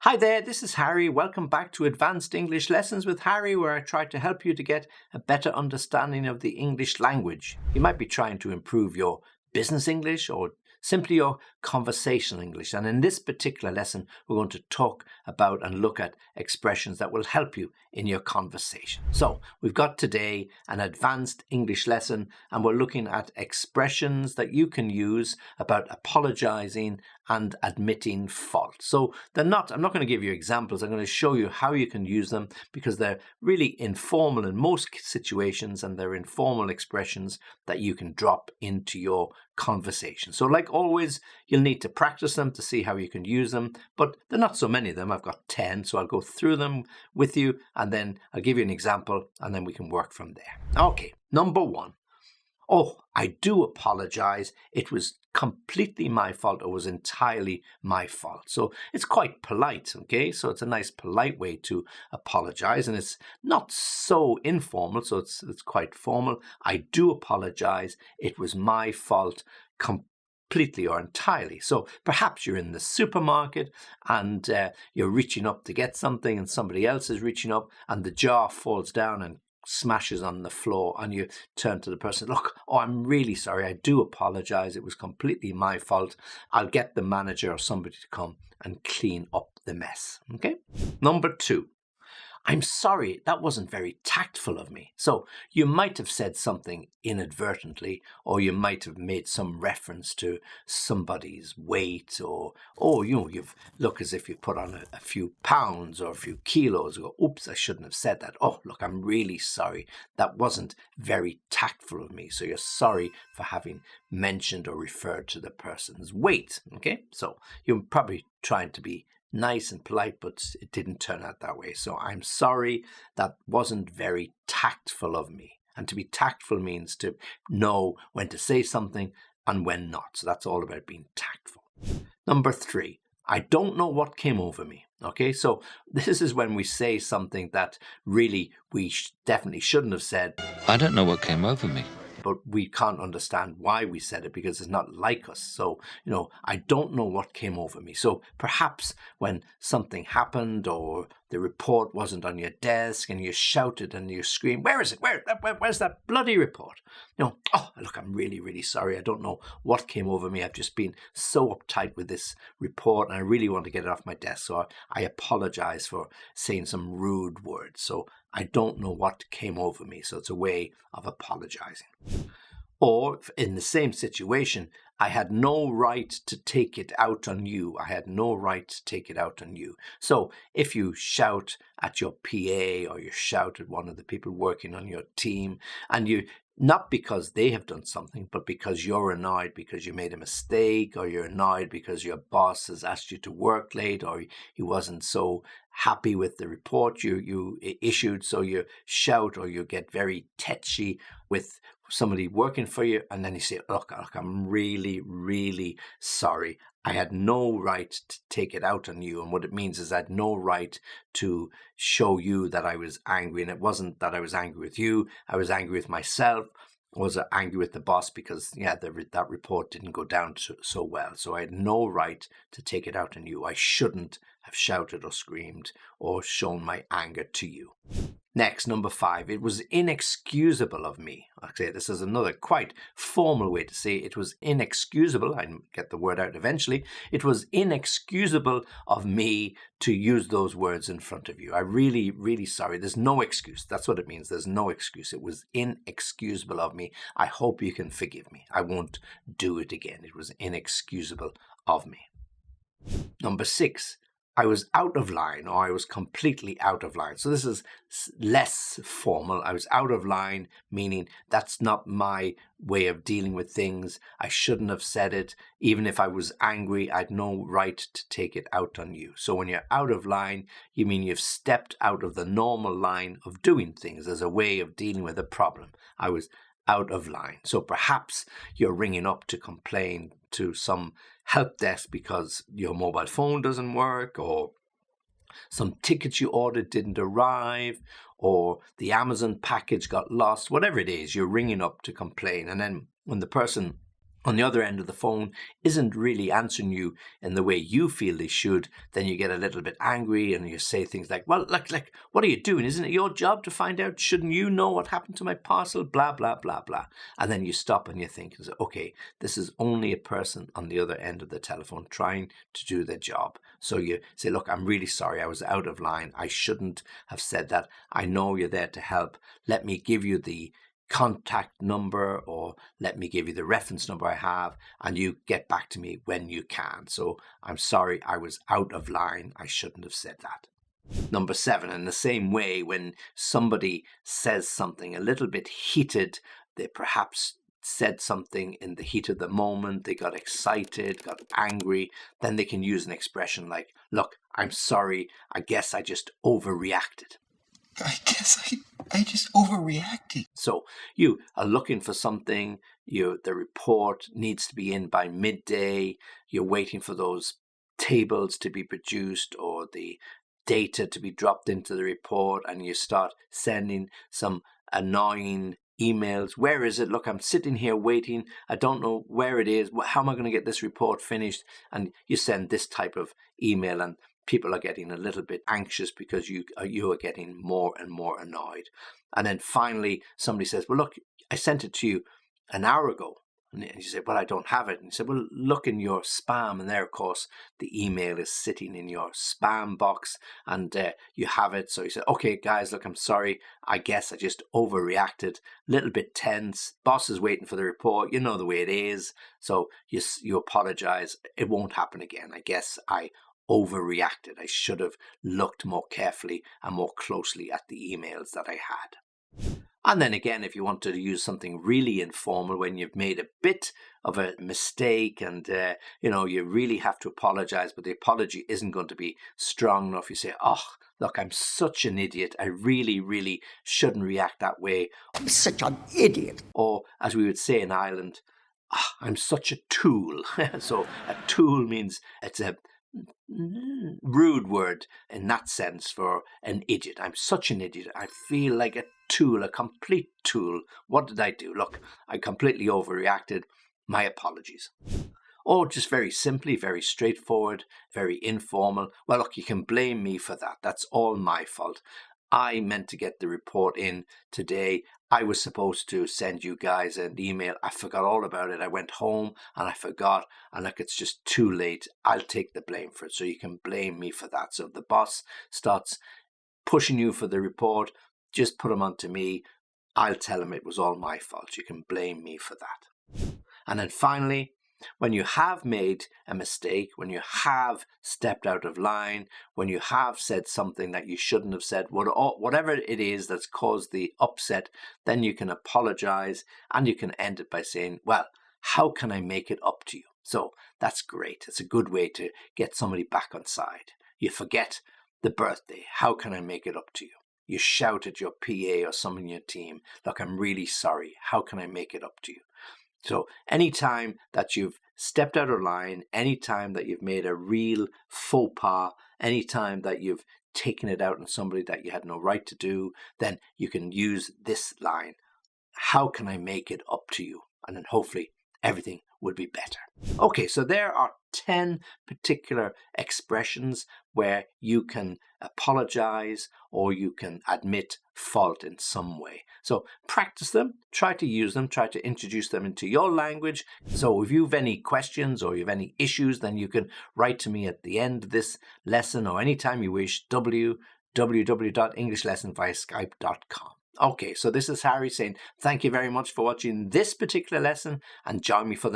Hi there, this is Harry. Welcome back to Advanced English Lessons with Harry, where I try to help you to get a better understanding of the English language. You might be trying to improve your business English or simply your conversational English. And in this particular lesson, we're going to talk about and look at expressions that will help you in your conversation. So we've got today an advanced English lesson, and we're looking at expressions that you can use about apologizing and admitting fault. So I'm not going to give you examples. I'm going to show you how you can use them because they're really informal in most situations, and they're informal expressions that you can drop into your conversation. So like always, you'll need to practice them to see how you can use them, but there are not so many of them. I've got 10, so I'll go through them with you, and then I'll give you an example, and then we can work from there. Okay, number 1. Oh, I do apologize. It was completely my fault. It was entirely my fault. So it's quite polite, okay? So it's a nice polite way to apologize, and it's not so informal, so it's quite formal. I do apologize. It was my fault completely or entirely. So perhaps you're in the supermarket and you're reaching up to get something, and somebody else is reaching up, and the jar falls down and smashes on the floor, and you turn to the person, look, I'm really sorry, I do apologize, it was completely my fault. I'll get the manager or somebody to come and clean up the mess. Okay. Number 2. I'm sorry, that wasn't very tactful of me. So you might have said something inadvertently, or you might have made some reference to somebody's weight, or you've look as if you put on a few pounds or a few kilos. You go, oops, I shouldn't have said that. Oh, look, I'm really sorry. That wasn't very tactful of me. So you're sorry for having mentioned or referred to the person's weight. Okay, so you're probably trying to be nice and polite, but it didn't turn out that way. So I'm sorry, that wasn't very tactful of me. And to be tactful means to know when to say something and when not. So that's all about being tactful. Number 3, I don't know what came over me. Okay, so this is when we say something that really we definitely shouldn't have said. I don't know what came over me. But we can't understand why we said it because it's not like us. So, I don't know what came over me. So perhaps when something happened or the report wasn't on your desk and you shouted and you screamed, where is it? Where's that bloody report? Oh, look, I'm really, really sorry. I don't know what came over me. I've just been so uptight with this report and I really want to get it off my desk. So I apologize for saying some rude words. So I don't know what came over me. So it's a way of apologizing. Or in the same situation, I had no right to take it out on you. I had no right to take it out on you. So if you shout at your PA or you shout at one of the people working on your team, and you, not because they have done something, but because you're annoyed because you made a mistake, or you're annoyed because your boss has asked you to work late, or he wasn't so happy with the report you issued, so you shout or you get very tetchy with somebody working for you, and then you say, look, I'm really, really sorry. I had no right to take it out on you. And what it means is I had no right to show you that I was angry. And it wasn't that I was angry with you. I was angry with myself. I was angry with the boss because, that report didn't go down so well. So I had no right to take it out on you. I shouldn't have shouted or screamed or shown my anger to you. Next, number 5, it was inexcusable of me. Okay, this is another quite formal way to say it was inexcusable. I'll get the word out eventually. It was inexcusable of me to use those words in front of you. I'm really, really sorry. There's no excuse. That's what it means. There's no excuse. It was inexcusable of me. I hope you can forgive me. I won't do it again. It was inexcusable of me. Number 6. I was out of line, or I was completely out of line. So this is less formal. I was out of line, meaning that's not my way of dealing with things. I shouldn't have said it. Even if I was angry, I'd no right to take it out on you. So when you're out of line, you mean you've stepped out of the normal line of doing things as a way of dealing with a problem. I was out of line. So perhaps you're ringing up to complain to some help desk because your mobile phone doesn't work, or some tickets you ordered didn't arrive, or the Amazon package got lost. Whatever it is, you're ringing up to complain. And then when the person on the other end of the phone isn't really answering you in the way you feel they should, then you get a little bit angry and you say things like, well, like, what are you doing? Isn't it your job to find out? Shouldn't you know what happened to my parcel? Blah, blah, blah, blah. And then you stop and you think, okay, this is only a person on the other end of the telephone trying to do their job. So you say, look, I'm really sorry. I was out of line. I shouldn't have said that. I know you're there to help. Let me give you the contact number, or let me give you the reference number I have, and you get back to me when you can. So I'm sorry, I was out of line. I shouldn't have said that. Number 7, in the same way, when somebody says something a little bit heated, they perhaps said something in the heat of the moment, they got excited, got angry, then they can use an expression like, look, I'm sorry, I guess I just overreacted. I just overreacted. So you are looking for something, the report needs to be in by midday, you're waiting for those tables to be produced or the data to be dropped into the report, and you start sending some annoying emails. Where is it? Look, I'm sitting here waiting. I don't know where it is. How am I going to get this report finished? And you send this type of email, and people are getting a little bit anxious because you are getting more and more annoyed. And then finally, somebody says, well, look, I sent it to you an hour ago. And you say, well, I don't have it. And you say, well, look in your spam. And there, of course, the email is sitting in your spam box and you have it. So you say, okay, guys, look, I'm sorry. I guess I just overreacted. A little bit tense. Boss is waiting for the report. You know the way it is. So you apologize. It won't happen again. I guess I overreacted. I should have looked more carefully and more closely at the emails that I had. And then again, if you want to use something really informal when you've made a bit of a mistake and, you really have to apologize, but the apology isn't going to be strong enough. You say, oh, look, I'm such an idiot. I really, really shouldn't react that way. I'm such an idiot. Or as we would say in Ireland, I'm such a tool. So a tool means it's a rude word in that sense for an idiot. I'm such an idiot. I feel like a tool, a complete tool. What did I do? Look, I completely overreacted. My apologies. Or just very simply, very straightforward, very informal. Well, look, you can blame me for that. That's all my fault. I meant to get the report in today. I was supposed to send you guys an email. I forgot all about it. I went home and I forgot. And look, it's just too late. I'll take the blame for it. So you can blame me for that. So if the boss starts pushing you for the report, just put him onto me. I'll tell him it was all my fault. You can blame me for that. And then finally, when you have made a mistake, when you have stepped out of line, when you have said something that you shouldn't have said, whatever it is that's caused the upset, then you can apologize and you can end it by saying, well, how can I make it up to you? So that's great. It's a good way to get somebody back on side. You forget the birthday. How can I make it up to you? You shout at your PA or someone in your team, look, I'm really sorry. How can I make it up to you? So anytime that you've stepped out of line, anytime that you've made a real faux pas, anytime that you've taken it out on somebody that you had no right to do, then you can use this line. How can I make it up to you? And then hopefully everything would be better. Okay, so there are 10 particular expressions where you can apologize or you can admit fault in some way. So practice them, try to use them, try to introduce them into your language. So if you have any questions or you have any issues, then you can write to me at the end of this lesson or anytime you wish, www.englishlessonviaskype.com. Okay, so this is Harry saying thank you very much for watching this particular lesson and join me for the